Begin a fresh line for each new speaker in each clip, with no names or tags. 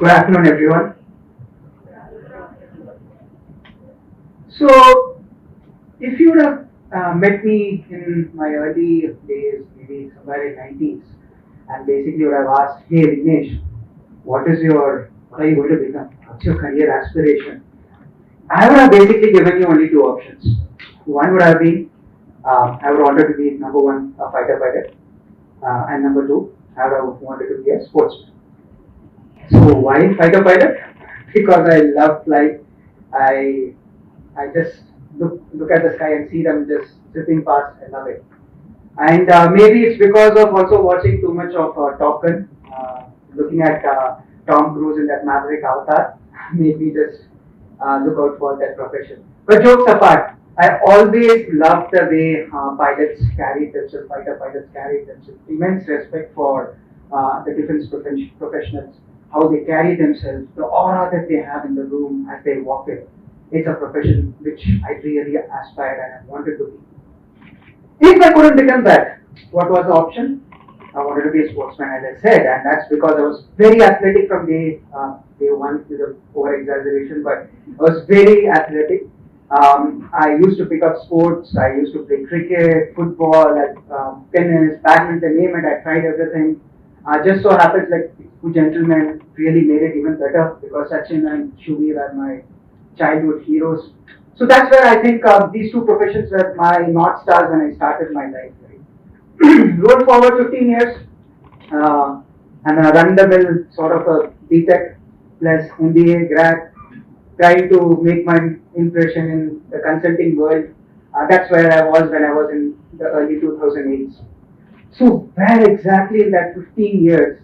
Good afternoon, everyone. So, if you would have met me in my early days, maybe somewhere in 90s, and basically would have asked, "Hey, Vignesh, what are you going to become? What's your career aspiration?" I would have basically given you only two options. One would have been, I would wanted to be number one, a fighter pilot, and number two, I would have wanted to be a sportsman. So why fighter pilot? Because I love flight. I I just look at the sky and see them just zipping past. I love it. And maybe it's because of also watching too much of Top Gun, looking at Tom Cruise in that Maverick avatar, made me just look out for that profession. But jokes apart, I always loved the way pilots carry themselves, fighter pilots carry themselves. Immense respect for the defense professionals, how they carry themselves, the aura that they have in the room as they walk in. It's a profession which I really aspired and I wanted to be. If I couldn't become that, what was the option? I wanted to be a sportsman, as I said, and that's because I was very athletic from day one. Is an over exaggeration, but I was very athletic. I used to pick up sports. I used to play cricket, football, tennis, badminton, name it. I tried everything. Just so happens, like two gentlemen really made it even better because Sachin and Shubhi were my childhood heroes. So that's where I think these two professions were my north stars when I started my life. Right? Roll forward 15 years, I'm a run-the-mill sort of a BTech plus MBA grad, trying to make my impression in the consulting world. That's where I was when I was in the early 2008s. So where exactly in that 15 years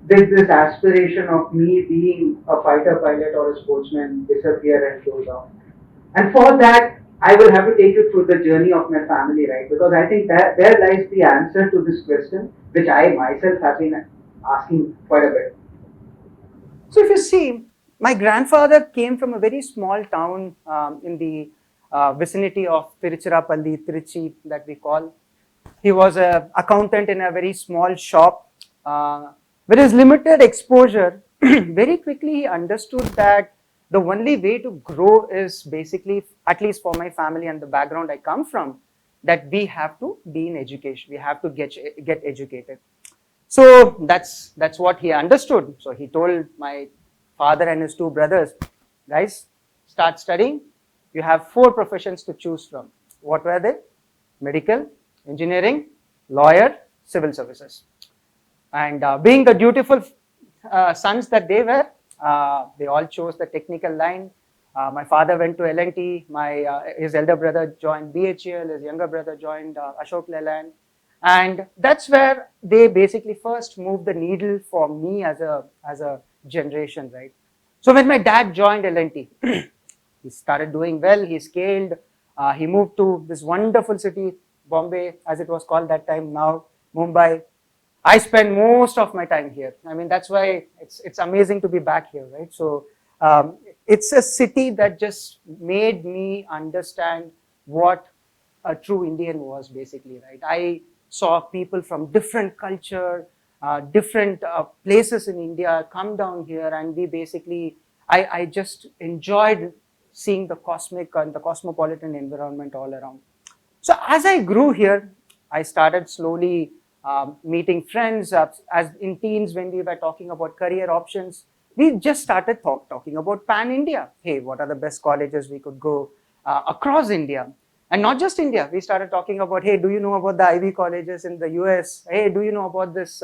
did this aspiration of me being a fighter pilot or a sportsman disappear and close off? And for that, I will have to take you through the journey of my family, right? Because I think that there lies the answer to this question, which I myself have been asking quite a bit.
So if you see, my grandfather came from a very small town in the vicinity of Tiruchirappalli, Trichy, that we call. He was an accountant in a very small shop. With his limited exposure, very quickly he understood that the only way to grow is basically, at least for my family and the background I come from, that we have to be in education. We have to get educated. So that's what he understood. So he told my father and his two brothers, guys, start studying. You have four professions to choose from. What were they? Medical, engineering, lawyer, civil services. And being the dutiful sons that they all chose the technical line. My father went to L&T. His elder brother joined BHEL. His younger brother joined Ashok Leyland. And that's where they basically first moved the needle for me as a generation, right? So when my dad joined L&T, he started doing well. He scaled. He moved to this wonderful city, Bombay, as it was called that time. Now Mumbai. I spend most of my time here. I mean, that's why it's amazing to be back here, right? So it's a city that just made me understand what a true Indian was, basically, right? I saw people from different culture, different places in India come down here, and I just enjoyed seeing the cosmic and the cosmopolitan environment all around. So as I grew here, I started slowly meeting friends. As in teens, when we were talking about career options, we just started talking about pan India. Hey, what are the best colleges we could go across India? And not just India, we started talking about, hey, do you know about the Ivy colleges in the US? Hey, do you know about this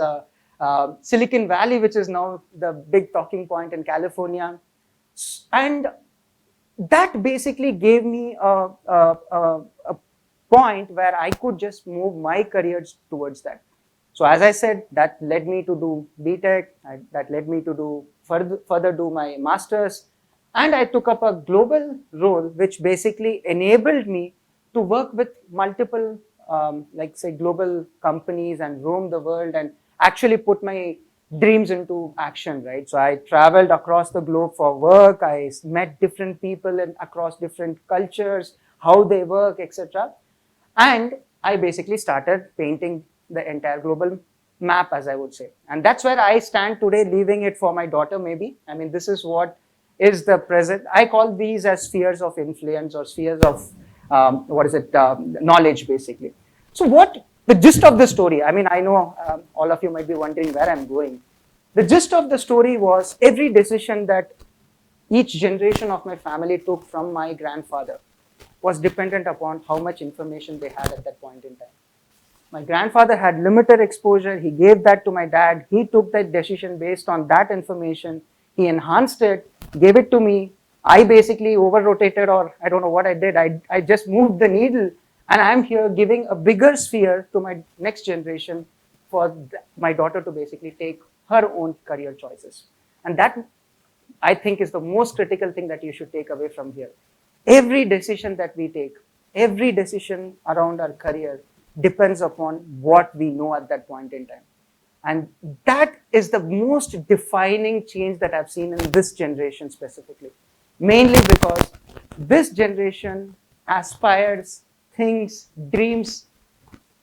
Silicon Valley, which is now the big talking point in California? And that basically gave me a point where I could just move my career towards that. So as I said, that led me to do BTech, that led me to do further do my master's, and I took up a global role, which basically enabled me to work with multiple, like say, global companies and roam the world and actually put my dreams into action, right? So I traveled across the globe for work. I met different people across different cultures, how they work, etc. And I basically started painting the entire global map, as I would say. And that's where I stand today, leaving it for my daughter, maybe. I mean, this is what is the present. I call these as spheres of influence or spheres of, knowledge, basically. So what the gist of the story, I mean, I know all of you might be wondering where I'm going. The gist of the story was every decision that each generation of my family took from my grandfather was dependent upon how much information they had at that point in time. My grandfather had limited exposure. He gave that to my dad. He took that decision based on that information. He enhanced it, gave it to me. I basically over-rotated, or I don't know what I did. I just moved the needle, and I'm here giving a bigger sphere to my next generation for my daughter to basically take her own career choices. And that, I think, is the most critical thing that you should take away from here. Every decision that we take, every decision around our career depends upon what we know at that point in time. And that is the most defining change that I've seen in this generation specifically. Mainly because this generation aspires, thinks, dreams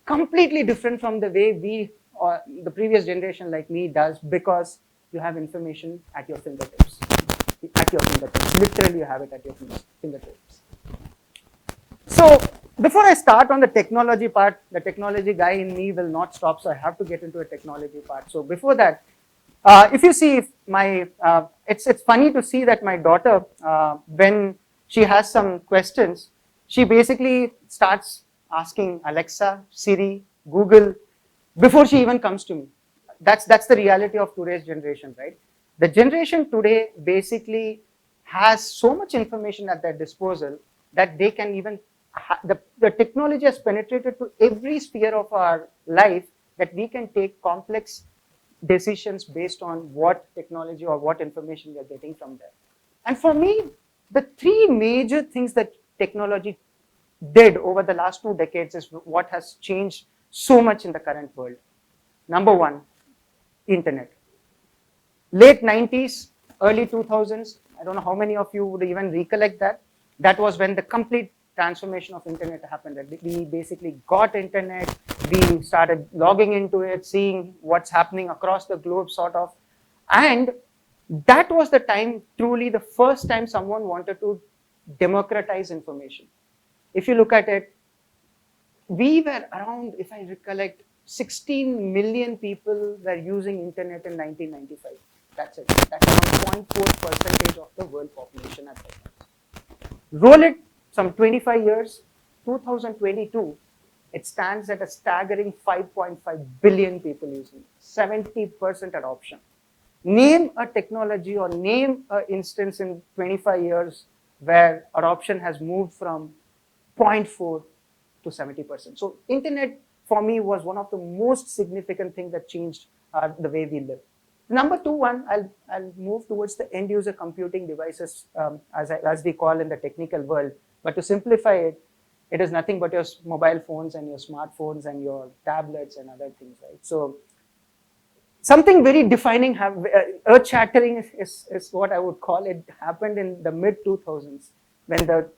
completely different from the way we or the previous generation like me does, because you have information at your fingertips. At your fingertips. Literally, you have it at your fingertips. So before I start on the technology part, the technology guy in me will not stop, so I have to get into a technology part. So before that, if you see my, it's funny to see that my daughter, when she has some questions, she basically starts asking Alexa, Siri, Google, before she even comes to me. That's the reality of today's generation, right? The generation today basically has so much information at their disposal that they can even, the technology has penetrated to every sphere of our life that we can take complex decisions based on what technology or what information we are getting from there. And for me, the three major things that technology did over the last 2 decades is what has changed so much in the current world. Number one, internet. Late 90s, early 2000s, I don't know how many of you would even recollect that. That was when the complete transformation of internet happened. We basically got internet, we started logging into it, seeing what's happening across the globe, sort of. And that was the time, truly the first time someone wanted to democratize information. If you look at it, we were around, if I recollect, 16 million people were using internet in 1995. That's it. That's around 0.4% of the world population at that time. Roll it some 25 years, 2022, it stands at a staggering 5.5 billion people using it, 70% adoption. Name a technology or name an instance in 25 years where adoption has moved from 0.4 to 70%. So internet for me was one of the most significant things that changed the way we live. Number two one, I'll move towards the end user computing devices, as we call in the technical world. But to simplify it, it is nothing but your mobile phones and your smartphones and your tablets and other things, right? So something very defining, earth-shattering is what I would call it, happened in the mid-2000s when the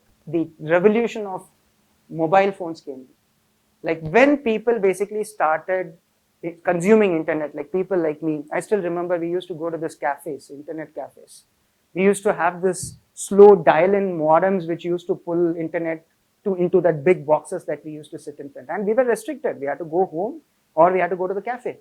revolution of mobile phones came. Like when people basically started consuming internet, like people like me, I still remember we used to go to these cafes, internet cafes. We used to have this slow dial-in modems which used to pull internet into that big boxes that we used to sit in front. And we were restricted. We had to go home or we had to go to the cafe.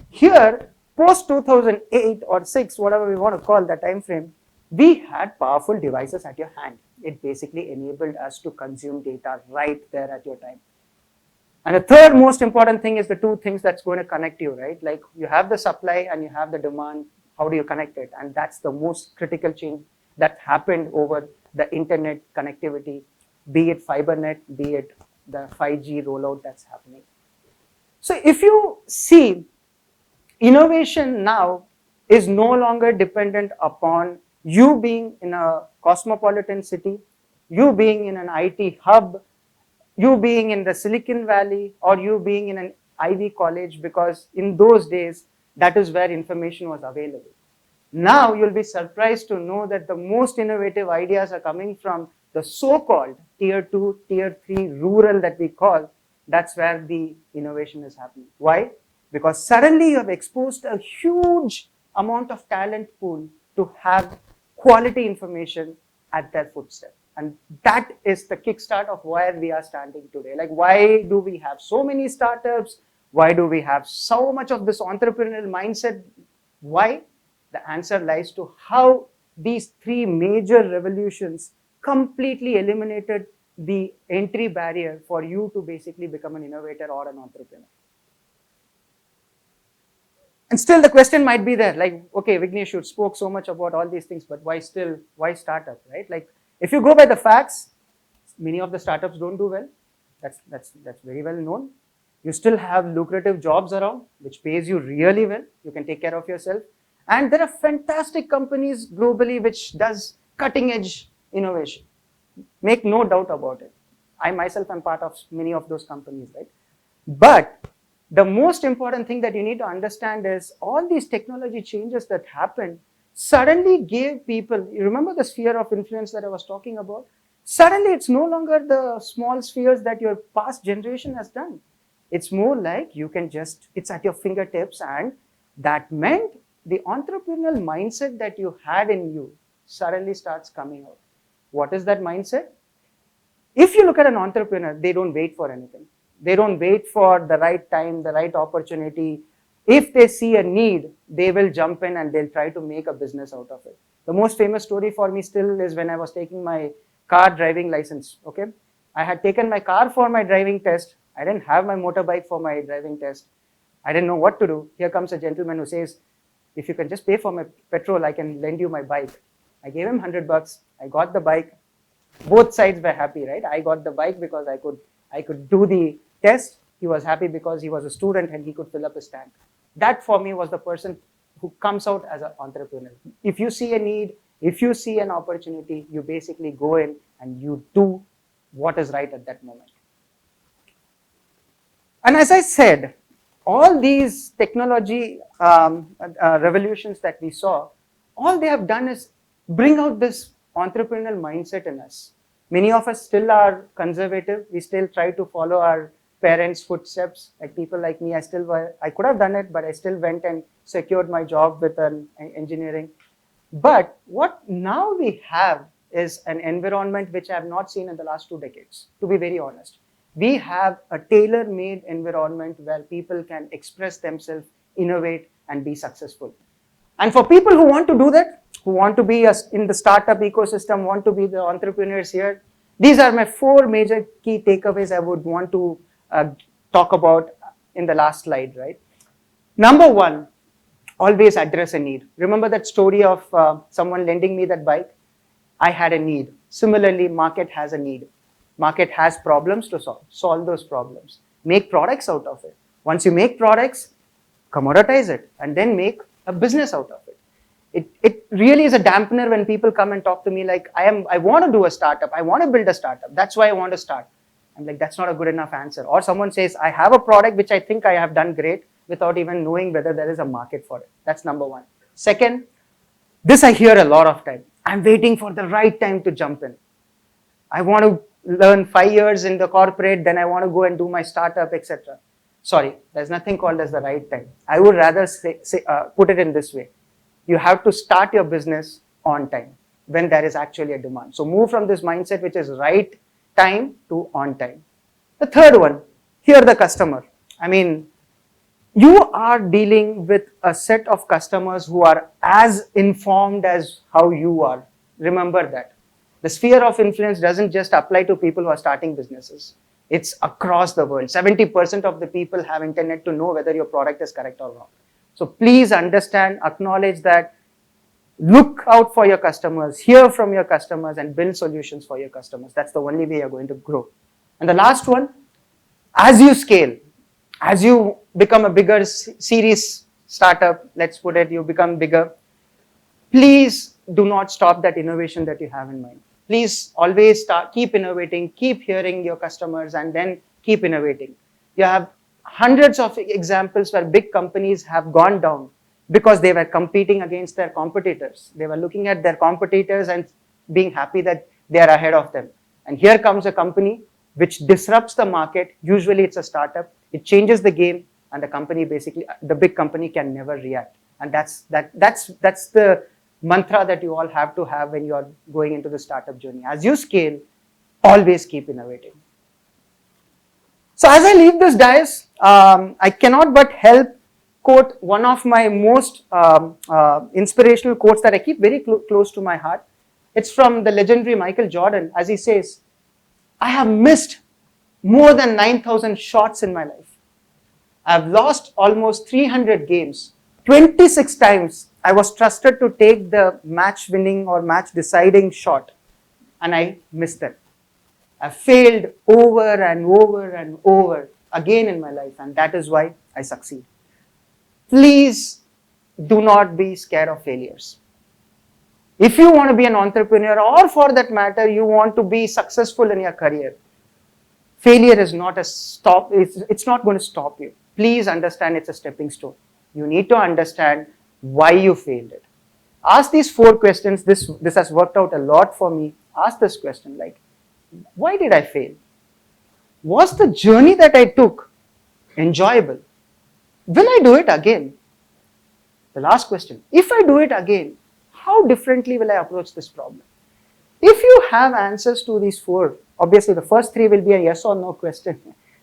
Here, post 2008 or 6, whatever we want to call that time frame, we had powerful devices at your hand. It basically enabled us to consume data right there at your time. And the third most important thing is the two things that's going to connect you, right? Like you have the supply and you have the demand. How do you connect it? And that's the most critical change that happened over the internet connectivity, be it FiberNet, be it the 5G rollout that's happening. So if you see, innovation now is no longer dependent upon you being in a cosmopolitan city, you being in an IT hub, you being in the Silicon Valley, or you being in an Ivy college, because in those days, that is where information was available. Now you'll be surprised to know that the most innovative ideas are coming from the so-called tier 2, tier 3 rural that we call. That's where the innovation is happening. Why? because suddenly you have exposed a huge amount of talent pool to have quality information at their footstep. And that is the kickstart of where we are standing today. Like, why do we have so many startups? Why do we have so much of this entrepreneurial mindset? Why? The answer lies to how these three major revolutions completely eliminated the entry barrier for you to basically become an innovator or an entrepreneur. And still the question might be there, like, okay, Vignesh, you spoke so much about all these things, but why startup, right? Like, if you go by the facts, many of the startups don't do well. That's very well known. You still have lucrative jobs around, which pays you really well. You can take care of yourself. And there are fantastic companies globally which does cutting edge innovation. Make no doubt about it. I myself am part of many of those companies, right? But the most important thing that you need to understand is all these technology changes that happened suddenly gave people, you remember the sphere of influence that I was talking about? Suddenly it's no longer the small spheres that your past generation has done. It's more like you can just, it's at your fingertips, and that meant the entrepreneurial mindset that you had in you suddenly starts coming out. What is that mindset? If you look at an entrepreneur, they don't wait for anything. They don't wait for the right time, the right opportunity. If they see a need, they will jump in and they'll try to make a business out of it. The most famous story for me still is when I was taking my car driving license. Okay, I had taken my car for my driving test. I didn't have my motorbike for my driving test. I didn't know what to do. Here comes a gentleman who says, if you can just pay for my petrol, I can lend you my bike. I gave him $100. I got the bike. Both sides were happy, right? I got the bike because I could do the test. He was happy because he was a student and he could fill up his tank. That for me was the person who comes out as an entrepreneur. If you see a need, if you see an opportunity, you basically go in and you do what is right at that moment. And as I said, all these technology revolutions that we saw, all they have done is bring out this entrepreneurial mindset in us. Many of us still are conservative. We still try to follow our parents' footsteps. Like people like me, I could have done it, but I still went and secured my job with an engineering. But what now we have is an environment which I have not seen in the last 2 decades, to be very honest. We have a tailor-made environment where people can express themselves, innovate, and be successful. And for people who want to do that, who want to be in the startup ecosystem, want to be the entrepreneurs here, these are my 4 major key takeaways I would want to talk about in the last slide, right? Number 1, always address a need. Remember that story of someone lending me that bike? I had a need. Similarly, market has a need. Market has problems to solve. Solve those problems. Make products out of it. Once you make products, commoditize it, and then make a business out of it. It really is a dampener when people come and talk to me like, I want to do a startup. I want to build a startup. That's why I want to start. I'm like, that's not a good enough answer. Or someone says, I have a product which I think I have done great without even knowing whether there is a market for it. That's number 1. Second, this I hear a lot of time. I'm waiting for the right time to jump in. I want to learn 5 years in the corporate, then I want to go and do my startup, etc. Sorry, there's nothing called as the right time. I would rather put it in this way. You have to start your business on time when there is actually a demand. So move from this mindset which is right time to on time. The third one, hear the customer. I mean, you are dealing with a set of customers who are as informed as how you are. Remember that. The sphere of influence doesn't just apply to people who are starting businesses. It's across the world. 70% of the people have internet to know whether your product is correct or wrong. So please understand, acknowledge that, look out for your customers, hear from your customers, and build solutions for your customers. That's the only way you're going to grow. And the last one, as you scale, as you become a bigger series startup, let's put it, you become bigger, please do not stop that innovation that you have in mind. Please always keep innovating, keep hearing your customers, and then keep innovating. You have hundreds of examples where big companies have gone down because they were competing against their competitors. They were looking at their competitors and being happy that they are ahead of them. And here comes a company which disrupts the market. Usually it's a startup. It changes the game. and the company basically, the big company can never react. And that's the mantra that you all have to have when you are going into the startup journey. As you scale, always keep innovating. So as I leave this dais, I cannot but help quote one of my most inspirational quotes that I keep very close to my heart. It's from the legendary Michael Jordan, as he says, "I have missed more than 9,000 shots in my life. I've lost almost 300 games. 26 times I was trusted to take the match winning or match deciding shot, and I missed them. I failed over and over and over again in my life, and that is why I succeed." Please do not be scared of failures. If you want to be an entrepreneur, or for that matter, you want to be successful in your career, failure is not a stop, it's not going to stop you. Please understand it's a stepping stone. You need to understand why you failed it. Ask these 4 questions. This has worked out a lot for me. Ask this question like, why did I fail? Was the journey that I took enjoyable? Will I do it again? The last question, if I do it again, how differently will I approach this problem? If you have answers to these 4, obviously the first 3 will be a yes or no question.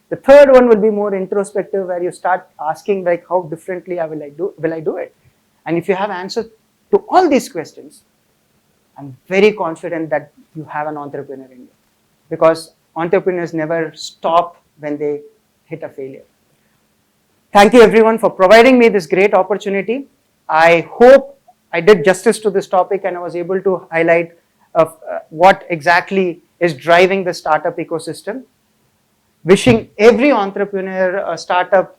The third one will be more introspective, where you start asking like, how differently will I do it? And if you have answers to all these questions, I'm very confident that you have an entrepreneur in you, because entrepreneurs never stop when they hit a failure. Thank you everyone for providing me this great opportunity. I hope I did justice to this topic and I was able to highlight what exactly is driving the startup ecosystem. Wishing every entrepreneur, startup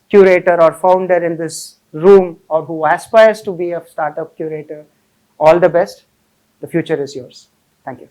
curator or founder in this room, or who aspires to be a startup curator, all the best. The future is yours. Thank you.